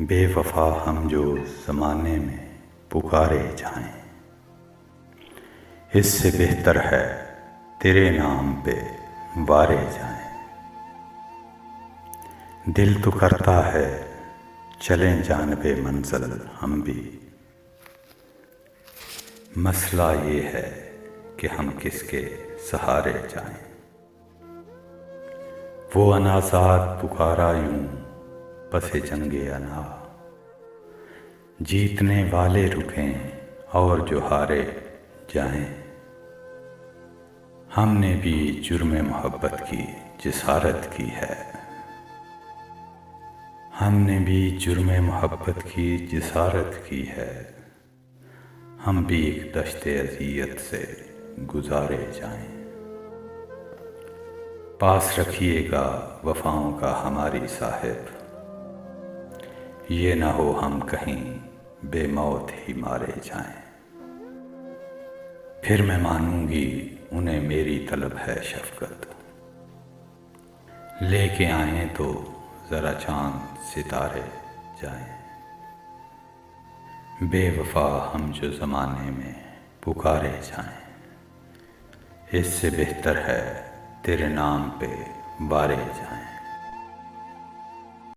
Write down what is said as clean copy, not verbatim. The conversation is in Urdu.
بے وفا ہم جو زمانے میں پکارے جائیں، اس سے بہتر ہے تیرے نام پہ وارے جائیں۔ دل تو کرتا ہے چلیں جانب منزل ہم بھی، مسئلہ یہ ہے کہ ہم کس کے سہارے جائیں۔ وہ اناذات پکارا یوں پس جنگ انا، جیتنے والے رکیں اور جو ہارے جائیں۔ ہم نے بھی جرم محبت کی جسارت کی ہے، ہم نے بھی جرم محبت کی جسارت کی ہے، ہم بھی ایک دشت اذیت سے گزارے جائیں۔ پاس رکھیے گا وفاؤں کا ہماری صاحب، یہ نہ ہو ہم کہیں بے موت ہی مارے جائیں۔ پھر میں مانوں گی انہیں میری طلب ہے شفقت، لے کے آئیں تو ذرا چاند ستارے جائیں۔ بے وفا ہم جو زمانے میں پکارے جائیں، اس سے بہتر ہے تیرے نام پہ وارے جائیں۔